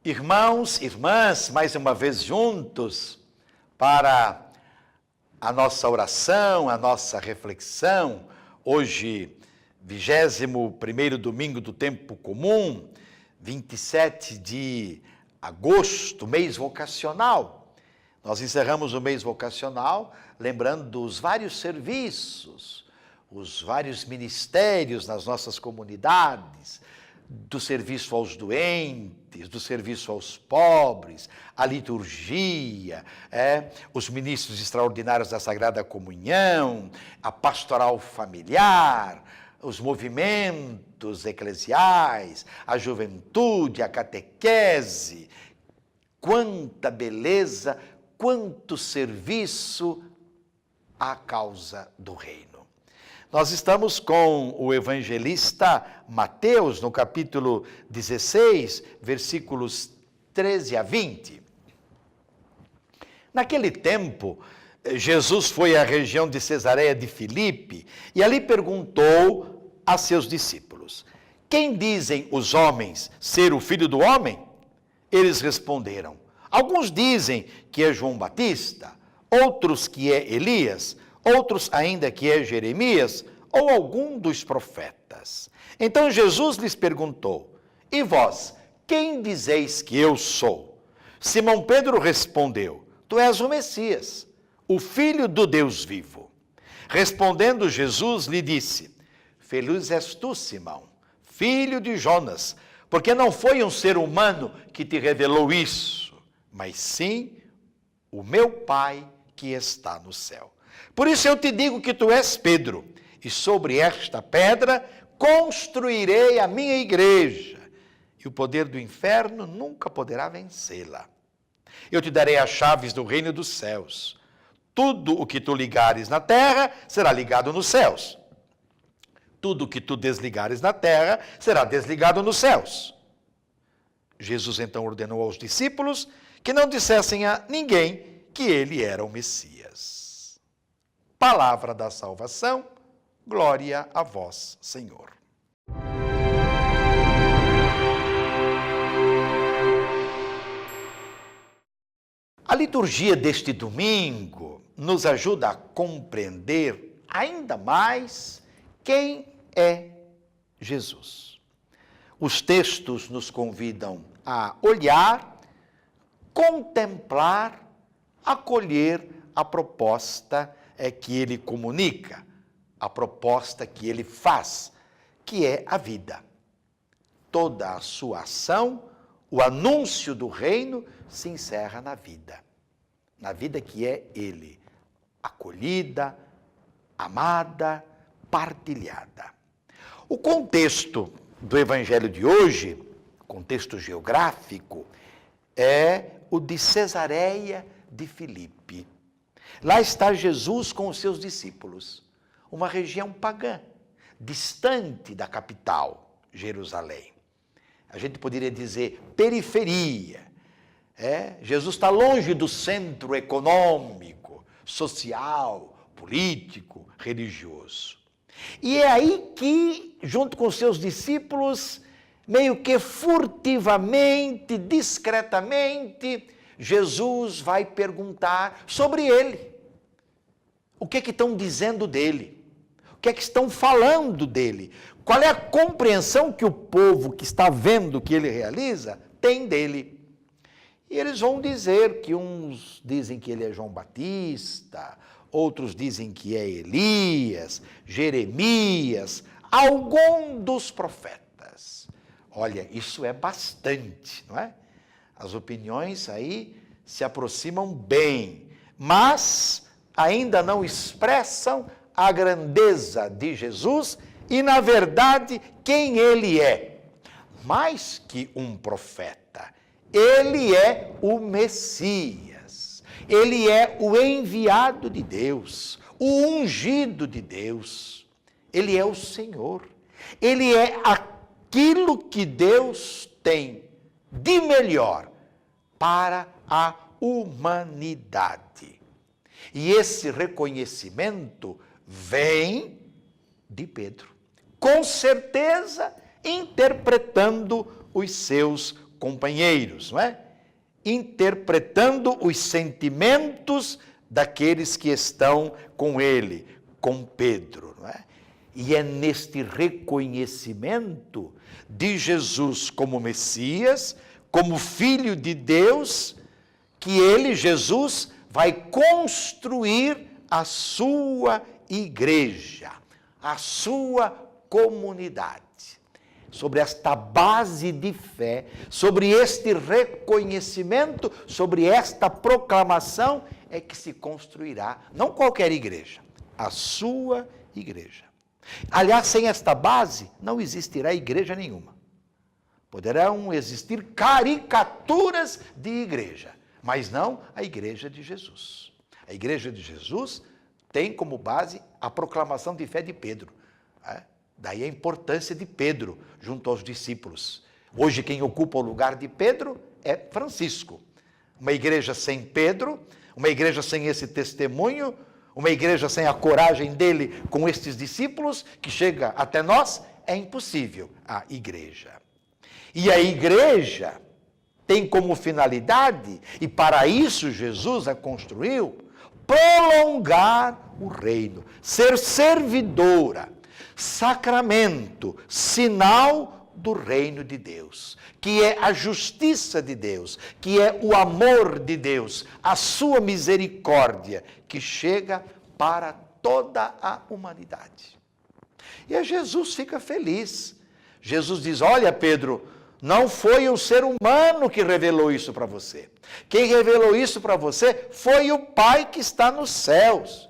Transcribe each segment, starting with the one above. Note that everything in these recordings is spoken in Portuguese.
Irmãos, irmãs, mais uma vez juntos para a nossa oração, a nossa reflexão. Hoje, 21º domingo do tempo comum, 27 de agosto, mês vocacional. Nós encerramos o mês vocacional lembrando dos vários serviços, os vários ministérios nas nossas comunidades, do serviço aos doentes, do serviço aos pobres, a liturgia, os ministros extraordinários da Sagrada Comunhão, a pastoral familiar, os movimentos eclesiais, a juventude, a catequese. Quanta beleza, quanto serviço à causa do reino. Nós estamos com o evangelista Mateus, no capítulo 16, versículos 13 a 20. Naquele tempo, Jesus foi à região de Cesareia de Filipe e ali perguntou a seus discípulos: quem dizem os homens ser o Filho do Homem? Eles responderam: alguns dizem que é João Batista, outros que é Elias, outros ainda que é Jeremias ou algum dos profetas. Então Jesus lhes perguntou: e vós, quem dizeis que eu sou? Simão Pedro respondeu: tu és o Messias, o Filho do Deus vivo. Respondendo Jesus lhe disse: feliz és tu, Simão, filho de Jonas, porque não foi um ser humano que te revelou isso, mas sim o meu Pai que está no céu. Por isso eu te digo que tu és Pedro, e sobre esta pedra construirei a minha igreja, e o poder do inferno nunca poderá vencê-la. Eu te darei as chaves do reino dos céus. Tudo o que tu ligares na terra será ligado nos céus. Tudo o que tu desligares na terra será desligado nos céus. Jesus então ordenou aos discípulos que não dissessem a ninguém que ele era o Messias. Palavra da salvação, glória a vós, Senhor. A liturgia deste domingo nos ajuda a compreender ainda mais quem é Jesus. Os textos nos convidam a olhar, contemplar, acolher a proposta que ele comunica, a proposta que ele faz, que é a vida. Toda a sua ação, o anúncio do reino, se encerra na vida que é ele, acolhida, amada, partilhada. O contexto do evangelho de hoje, contexto geográfico, é o de Cesareia de Filipe. Lá está Jesus com os seus discípulos, uma região pagã, distante da capital, Jerusalém. A gente poderia dizer periferia. Jesus está longe do centro econômico, social, político, religioso. E é aí que, junto com seus discípulos, meio que furtivamente, discretamente, Jesus vai perguntar sobre ele. O que estão dizendo dele? O que estão falando dele? Qual é a compreensão que o povo que está vendo o que ele realiza tem dele? E eles vão dizer que uns dizem que ele é João Batista, outros dizem que é Elias, Jeremias, algum dos profetas. Olha, isso é bastante, não é? As opiniões aí se aproximam bem, mas ainda não expressam a grandeza de Jesus e, na verdade, quem ele é. Mais que um profeta, ele é o Messias, ele é o enviado de Deus, o ungido de Deus, ele é o Senhor, ele é aquilo que Deus tem de melhor para a humanidade. E esse reconhecimento vem de Pedro, com certeza interpretando os seus companheiros, não é? Interpretando os sentimentos daqueles que estão com ele, com Pedro, não é? E é neste reconhecimento de Jesus como Messias, como Filho de Deus, que ele, Jesus, vai construir a sua igreja, a sua comunidade. Sobre esta base de fé, sobre este reconhecimento, sobre esta proclamação, é que se construirá, não qualquer igreja, a sua igreja. Aliás, sem esta base, não existirá igreja nenhuma. Poderão existir caricaturas de igreja, mas não a igreja de Jesus. A igreja de Jesus tem como base a proclamação de fé de Pedro. Daí a importância de Pedro junto aos discípulos. Hoje quem ocupa o lugar de Pedro é Francisco. Uma igreja sem Pedro, uma igreja sem esse testemunho, uma igreja sem a coragem dele com estes discípulos, que chega até nós, é impossível a igreja. E a igreja tem como finalidade, e para isso Jesus a construiu, prolongar o reino, ser servidora, sacramento, sinal do reino de Deus, que é a justiça de Deus, que é o amor de Deus, a sua misericórdia, que chega para toda a humanidade. E a Jesus fica feliz. Jesus diz: olha, Pedro, não foi o ser humano que revelou isso para você. Quem revelou isso para você foi o Pai que está nos céus.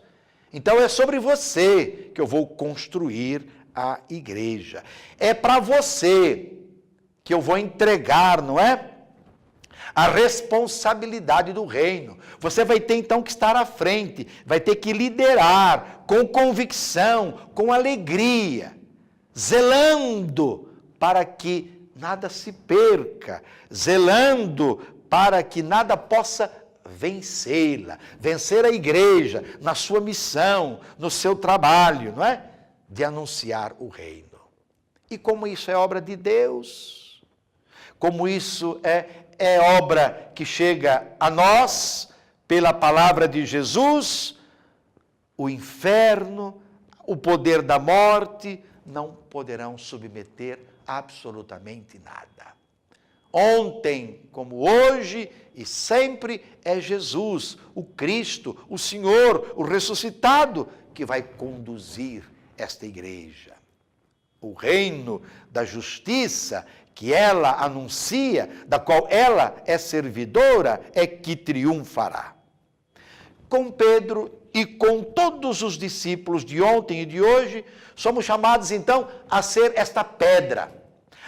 Então é sobre você que eu vou construir a igreja. É para você que eu vou entregar, não é? A responsabilidade do reino. Você vai ter então que estar à frente, vai ter que liderar com convicção, com alegria, zelando para que nada se perca, zelando para que nada possa vencê-la, vencer a igreja na sua missão, no seu trabalho, não é? De anunciar o reino. E como isso é obra de Deus, como isso é obra que chega a nós pela palavra de Jesus, o inferno, o poder da morte não poderão submeter absolutamente nada. Ontem, como hoje e sempre, é Jesus, o Cristo, o Senhor, o ressuscitado, que vai conduzir esta igreja. O reino da justiça que ela anuncia, da qual ela é servidora, é que triunfará. Com Pedro e com todos os discípulos de ontem e de hoje, somos chamados então a ser esta pedra,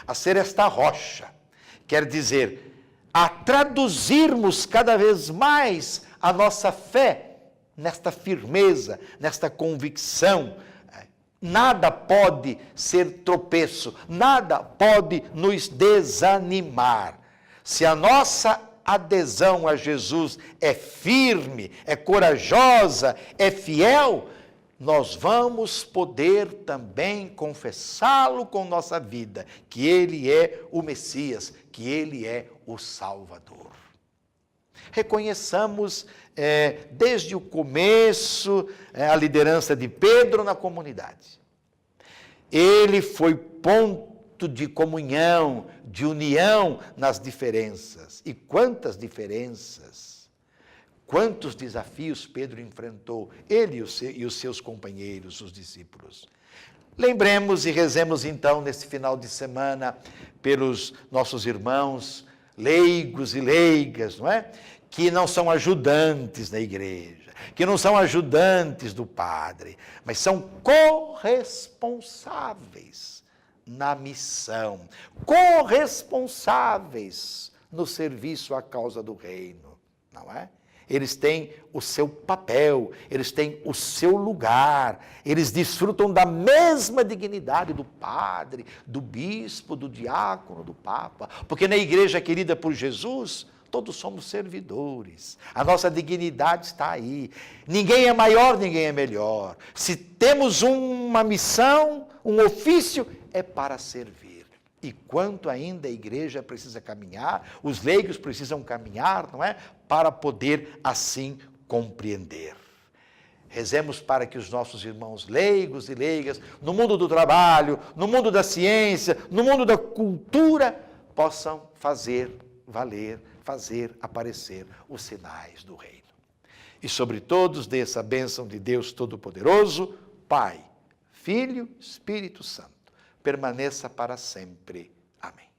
a ser esta rocha. Quer dizer, a traduzirmos cada vez mais a nossa fé nesta firmeza, nesta convicção. Nada pode ser tropeço, nada pode nos desanimar. Se a nossa adesão a Jesus é firme, é corajosa, é fiel, nós vamos poder também confessá-lo com nossa vida, que Ele é o Messias, que Ele é o Salvador. Reconheçamos desde o começo a liderança de Pedro na comunidade. Ele foi ponto de comunhão, de união nas diferenças. E quantas diferenças, quantos desafios Pedro enfrentou, ele e os seus companheiros, os discípulos. Lembremos e rezemos então nesse final de semana pelos nossos irmãos leigos e leigas, não é? Que não são ajudantes na igreja, que não são ajudantes do padre, mas são corresponsáveis na missão, corresponsáveis no serviço à causa do reino, não é? Eles têm o seu papel, eles têm o seu lugar, eles desfrutam da mesma dignidade do padre, do bispo, do diácono, do papa, porque na igreja querida por Jesus, todos somos servidores, a nossa dignidade está aí, ninguém é maior, ninguém é melhor. Se temos uma missão, um ofício, é para servir. E quanto ainda a igreja precisa caminhar, os leigos precisam caminhar, não é? Para poder assim compreender. Rezemos para que os nossos irmãos leigos e leigas, no mundo do trabalho, no mundo da ciência, no mundo da cultura, possam fazer valer, fazer aparecer os sinais do reino. E sobre todos dê essa bênção de Deus Todo-Poderoso, Pai, Filho, Espírito Santo, permaneça para sempre. Amém.